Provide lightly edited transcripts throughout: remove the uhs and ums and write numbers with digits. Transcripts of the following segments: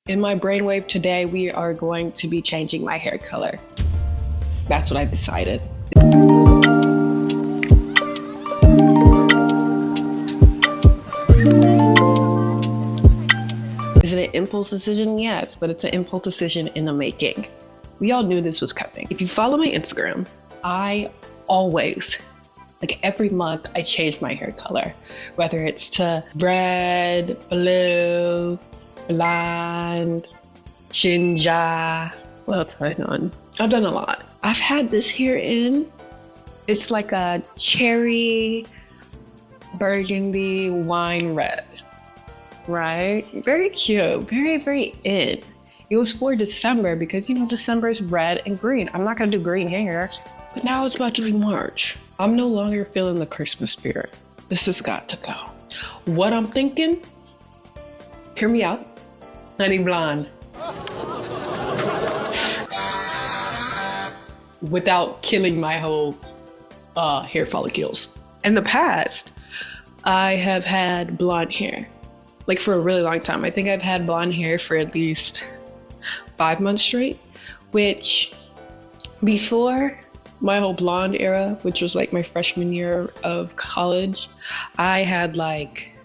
In my brainwave today, we are going to be changing my hair color. That's what I've decided. Is it an impulse decision? Yes, but it's an impulse decision in the making. We all knew this was coming. If you follow my Instagram, I always, like every month, I change my hair color, whether it's to red, blue, blonde, ginger. What else have I done? I've done a lot. I've had this here in, it's like a cherry burgundy wine red, right? Very cute, very, very in. It was for December because, you know, December is red and green. I'm not gonna do green hair, but now it's about to be March. I'm no longer feeling the Christmas spirit. This has got to go. What I'm thinking, hear me out, honey blonde. Without killing my whole hair follicles. In the past, I have had blonde hair, like for a really long time. I think I've had blonde hair for at least 5 months straight, which before my whole blonde era, which was like my freshman year of college, I had like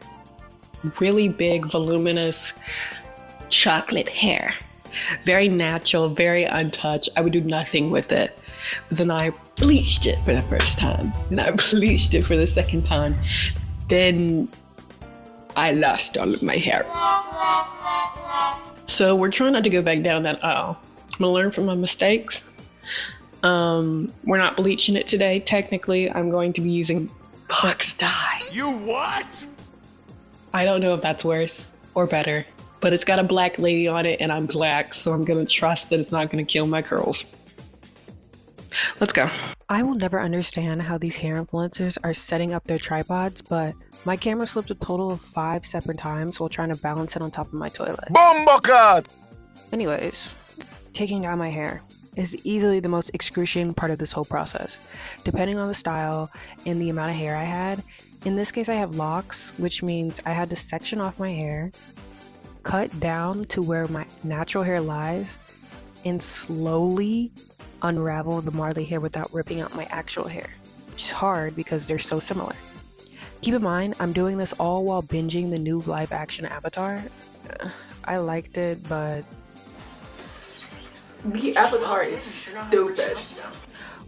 really big, voluminous chocolate hair. Very natural, very untouched. I would do nothing with it. But then I bleached it for the first time. And I bleached it for the second time. Then I lost all of my hair. So we're trying not to go back down that aisle. I'm gonna learn from my mistakes. We're not bleaching it today. Technically, I'm going to be using box dye. You what? I don't know if that's worse or better, but it's got a black lady on it and I'm black, so I'm gonna trust that it's not gonna kill my curls. Let's go. I will never understand how these hair influencers are setting up their tripods, but my camera slipped a total of 5 separate times while trying to balance it on top of my toilet. Bomba. Anyways, taking down my hair is easily the most excruciating part of this whole process. Depending on the style and the amount of hair I had, in this case I have locks, which means I had to section off my hair, cut down to where my natural hair lies, and slowly unravel the Marley hair without ripping out my actual hair, which is hard because they're so similar. Keep in mind, I'm doing this all while binging the new live action Avatar. I liked it, but The Avatar is stupid.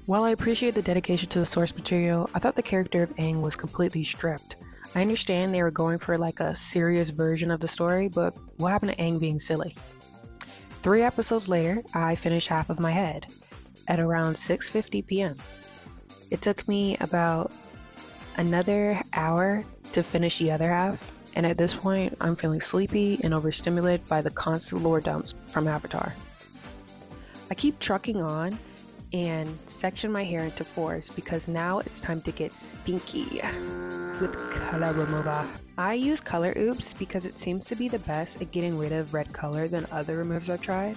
while I appreciate the dedication to the source material, I thought the character of Aang was completely stripped. I understand they were going for like a serious version of the story, but what happened to Aang being silly? 3 episodes later, I finished half of my head at around 6:50 p.m. It took me about another hour to finish the other half, and at this point, I'm feeling sleepy and overstimulated by the constant lore dumps from Avatar. I keep trucking on and section my hair into 4s because now it's time to get stinky with color remover. I use Color Oops because it seems to be the best at getting rid of red color than other removers I've tried.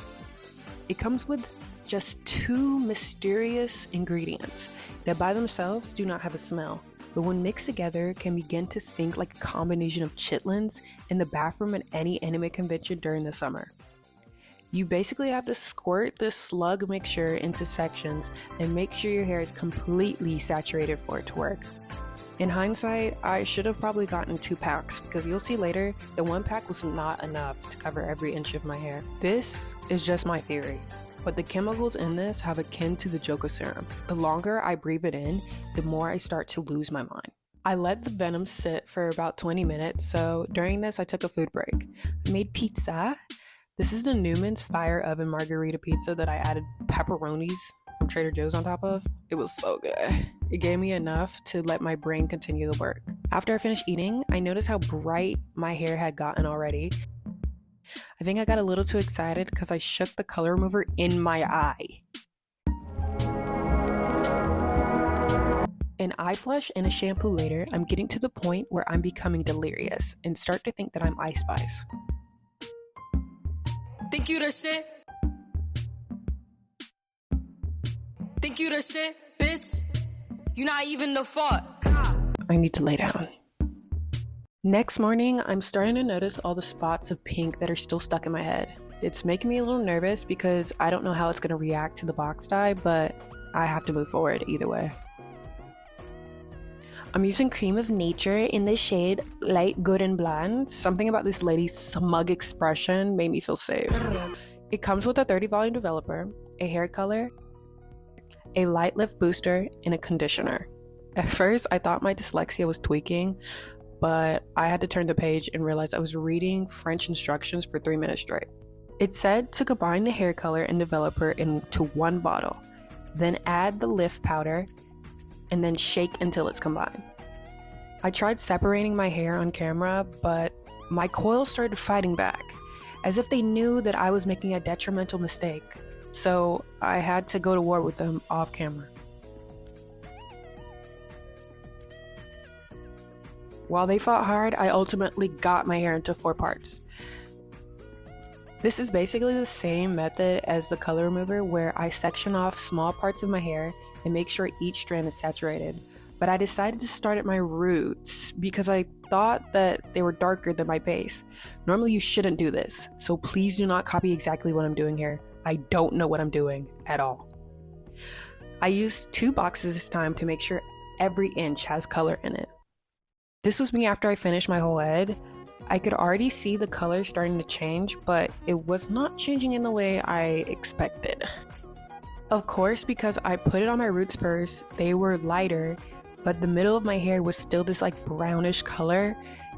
It comes with just 2 mysterious ingredients that by themselves do not have a smell, but when mixed together can begin to stink like a combination of chitlins in the bathroom at any anime convention during the summer. You basically have to squirt this slug mixture into sections and make sure your hair is completely saturated for it to work. In hindsight, I should have probably gotten 2 packs because you'll see later that 1 pack was not enough to cover every inch of my hair. This is just my theory, but the chemicals in this have akin to the Joker serum. The longer I breathe it in, the more I start to lose my mind. I let the venom sit for about 20 minutes, so during this I took a food break. I made pizza. This is the Newman's Fire Oven Margarita pizza that I added pepperonis from Trader Joe's on top of. It was so good. It gave me enough to let my brain continue to work. After I finished eating, I noticed how bright my hair had gotten already. I think I got a little too excited because I shook the color remover in my eye. An eye flush and a shampoo later, I'm getting to the point where I'm becoming delirious and start to think that I'm Ice Spice. Think you the shit? Think you the shit, bitch? You not even the fault. I need to lay down. Next morning, I'm starting to notice all the spots of pink that are still stuck in my head. It's making me a little nervous because I don't know how it's going to react to the box dye, but I have to move forward either way. I'm using Cream of Nature in the shade Light, Good, and Bland. Something about this lady's smug expression made me feel safe. It comes with a 30 volume developer, a hair color, a light lift booster, and a conditioner. At first, I thought my dyslexia was tweaking, but I had to turn the page and realize I was reading French instructions for 3 minutes straight. It said to combine the hair color and developer into one bottle, then add the lift powder, and then shake until it's combined. I tried separating my hair on camera, but my coils started fighting back, as if they knew that I was making a detrimental mistake, so I had to go to war with them off camera. While they fought hard, I ultimately got my hair into 4 parts. This is basically the same method as the color remover, where I section off small parts of my hair and make sure each strand is saturated. But I decided to start at my roots because I thought that they were darker than my base. Normally you shouldn't do this, so please do not copy exactly what I'm doing here. I don't know what I'm doing at all. I used 2 boxes this time to make sure every inch has color in it. This was me after I finished my whole head. I could already see the color starting to change, but it was not changing in the way I expected. Of course, because I put it on my roots first, they were lighter, but the middle of my hair was still this like brownish color,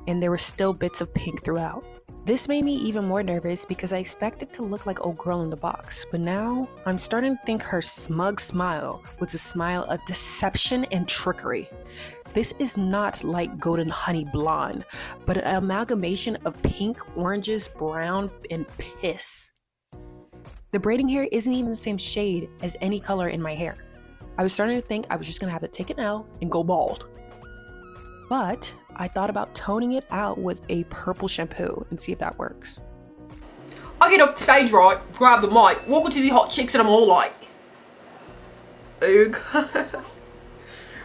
and there were still bits of pink throughout. This made me even more nervous because I expected to look like old girl in the box, but now I'm starting to think her smug smile was a smile of deception and trickery. This is not like golden honey blonde, but an amalgamation of pink, oranges, brown, and piss. The braiding hair isn't even the same shade as any color in my hair. I was starting to think I was just gonna have to take an L and go bald. But I thought about toning it out with a purple shampoo and see if that works. I get off the stage, right, grab the mic, walk into the hot chicks, and I'm all like,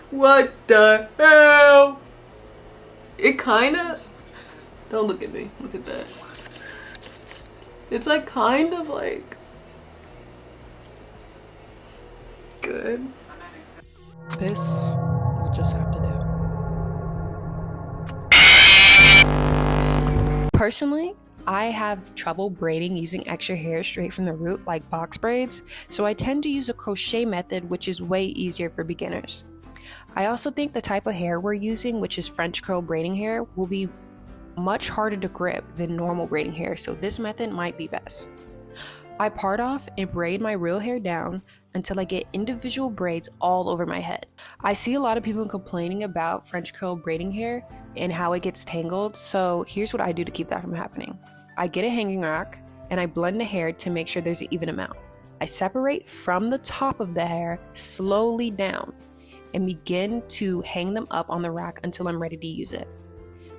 what the hell? It kinda, don't look at me, look at that. It's like kind of like good. This will just have to do. Personally, I have trouble braiding using extra hair straight from the root like box braids, so I tend to use a crochet method, which is way easier for beginners. I also think the type of hair we're using, which is French curl braiding hair, will be much harder to grip than normal braiding hair, so this method might be best. I part off and braid my real hair down until I get individual braids all over my head. I see a lot of people complaining about French curl braiding hair and how it gets tangled, so here's what I do to keep that from happening. I get a hanging rack and I blend the hair to make sure there's an even amount. I separate from the top of the hair slowly down and begin to hang them up on the rack until I'm ready to use it.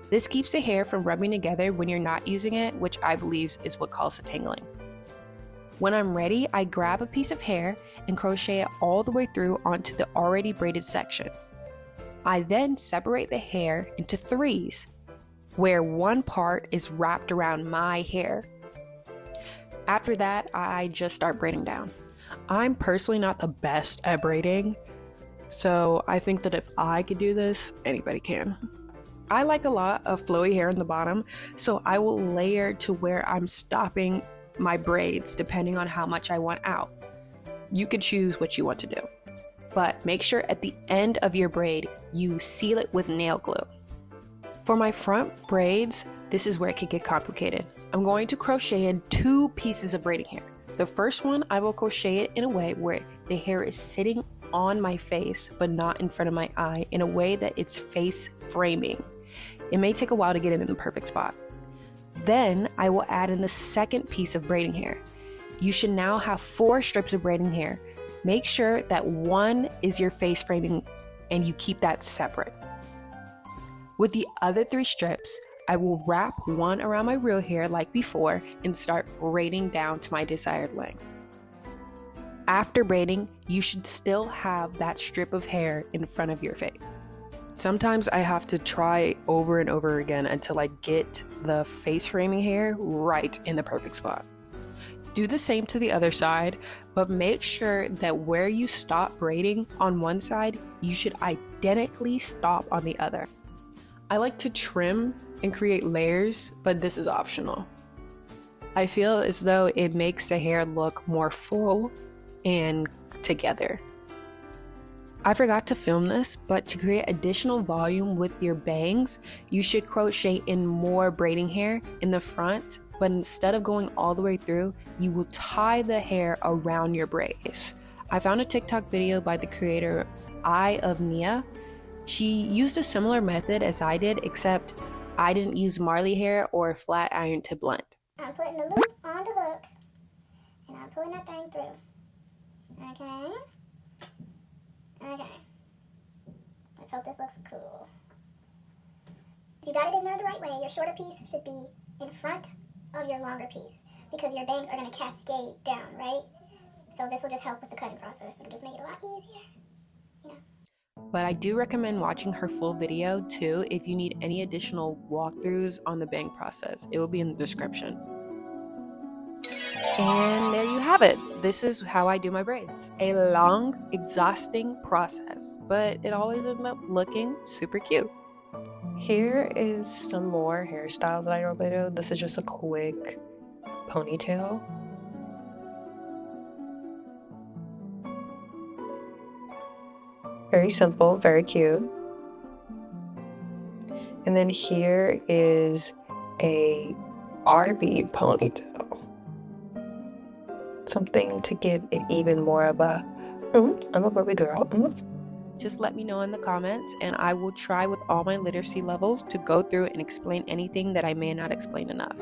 This keeps the hair from rubbing together when you're not using it, which I believe is what causes the tangling. When I'm ready, I grab a piece of hair and crochet it all the way through onto the already braided section. I then separate the hair into 3s, where one part is wrapped around my hair. After that, I just start braiding down. I'm personally not the best at braiding, so I think that if I could do this, anybody can. I like a lot of flowy hair in the bottom, so I will layer to where I'm stopping my braids depending on how much I want out. You can choose what you want to do, but make sure at the end of your braid, you seal it with nail glue. For my front braids, this is where it could get complicated. I'm going to crochet in 2 pieces of braiding hair. The first one, I will crochet it in a way where the hair is sitting on my face, but not in front of my eye, in a way that it's face framing. It may take a while to get it in the perfect spot. Then I will add in the second piece of braiding hair. You should now have 4 strips of braiding hair. Make sure that one is your face framing and you keep that separate. With the other 3 strips, I will wrap one around my real hair like before and start braiding down to my desired length. After braiding, you should still have that strip of hair in front of your face. Sometimes I have to try over and over again until I get the face framing hair right in the perfect spot. Do the same to the other side, but make sure that where you stop braiding on one side, you should identically stop on the other. I like to trim and create layers, but this is optional. I feel as though it makes the hair look more full and together. I forgot to film this, but to create additional volume with your bangs, you should crochet in more braiding hair in the front, but instead of going all the way through, you will tie the hair around your braids. I found a TikTok video by the creator Eye of Nia. She used a similar method as I did, except I didn't use Marley hair or flat iron to blend. I'm putting the loop on the hook, and I'm pulling that thing through. Okay. Okay. Let's hope this looks cool. You got it in there the right way. Your shorter piece should be in front of your longer piece because your bangs are going to cascade down, right? So this will just help with the cutting process. It'll just make it a lot easier, you know. But I do recommend watching her full video too if you need any additional walkthroughs on the bang process. It will be in the description. And there you have it. This is how I do my braids. A long, exhausting process, but it always ends up looking super cute. Here is some more hairstyles that I normally do. This is just a quick ponytail. Very simple, very cute. And then here is a RB ponytail. Something to give it even more of a, I'm a Barbie girl. Just let me know in the comments and I will try with all my literacy levels to go through and explain anything that I may not explain enough.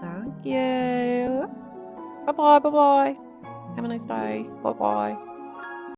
Thank you. Bye-bye, bye-bye. Have a nice day. Bye-bye.